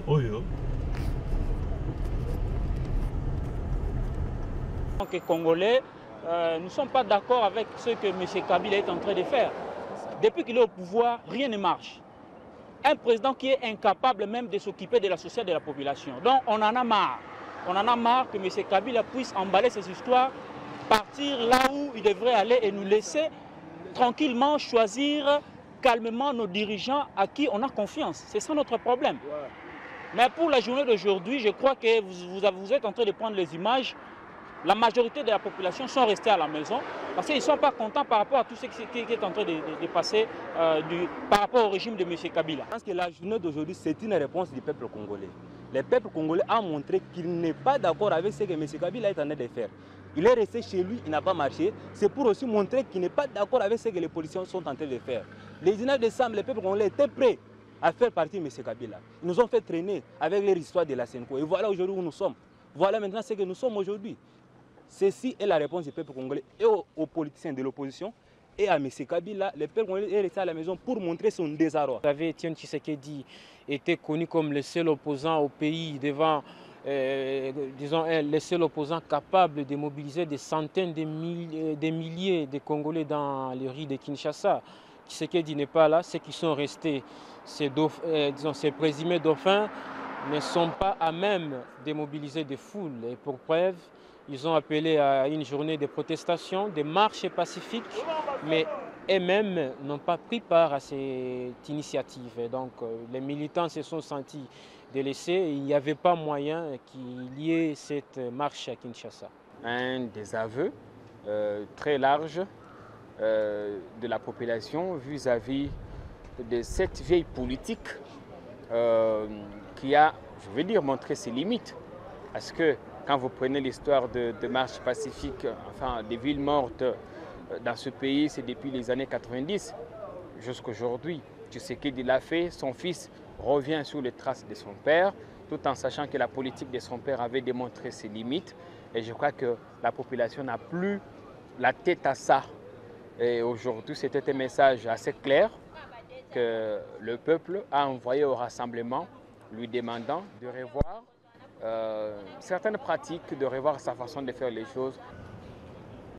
Oyo. En tant que Congolais, nous ne sommes pas d'accord avec ce que M. Kabila est en train de faire. Depuis qu'il est au pouvoir, rien ne marche. Un président qui est incapable même de s'occuper de la société de la population. Donc on en a marre. On en a marre que M. Kabila puisse emballer ces histoires, partir là où il devrait aller et nous laisser tranquillement choisir calmement nos dirigeants à qui on a confiance. C'est ça notre problème. Mais pour la journée d'aujourd'hui, je crois que vous êtes en train de prendre les images. La majorité de la population sont restés à la maison parce qu'ils ne sont pas contents par rapport à tout ce qui est en train de passer par rapport au régime de M. Kabila. Je pense que la journée d'aujourd'hui, c'est une réponse du peuple congolais. Le peuple congolais a montré qu'il n'est pas d'accord avec ce que M. Kabila est en train de faire. Il est resté chez lui, il n'a pas marché. C'est pour aussi montrer qu'il n'est pas d'accord avec ce que les policiers sont en train de faire. Les 19 décembre, le peuple congolais était prêt à faire partie de M. Kabila. Ils nous ont fait traîner avec leur histoire de la Senko. Et voilà aujourd'hui où nous sommes. Voilà maintenant ce que nous sommes aujourd'hui. Ceci est la réponse du peuple congolais et aux politiciens de l'opposition et à M. Kabila. Le peuple congolais est resté à la maison pour montrer son désarroi. Vous savez, Étienne Tshisekedi était connu comme le seul opposant au pays devant, disons, le seul opposant capable de mobiliser des centaines de milliers de Congolais dans les rues de Kinshasa. Tshisekedi n'est pas là. Ceux qui sont restés, ces présumés dauphins, ne sont pas à même de mobiliser des foules. Et pour preuve, ils ont appelé à une journée de protestation, de marches pacifiques, mais eux-mêmes n'ont pas pris part à cette initiative. Et donc les militants se sont sentis délaissés et il n'y avait pas moyen qu'il y ait cette marche à Kinshasa. Un désaveu très large de la population vis-à-vis de cette vieille politique qui a, je veux dire, montré ses limites. Parce que quand vous prenez l'histoire de marches pacifiques, enfin des villes mortes dans ce pays, c'est depuis les années 90 jusqu'à aujourd'hui. Tshisekedi l'a fait, son fils revient sur les traces de son père, tout en sachant que la politique de son père avait démontré ses limites. Et je crois que la population n'a plus la tête à ça. Et aujourd'hui, c'était un message assez clair que le peuple a envoyé au rassemblement, lui demandant de revoir certaines pratiques, de revoir sa façon de faire les choses.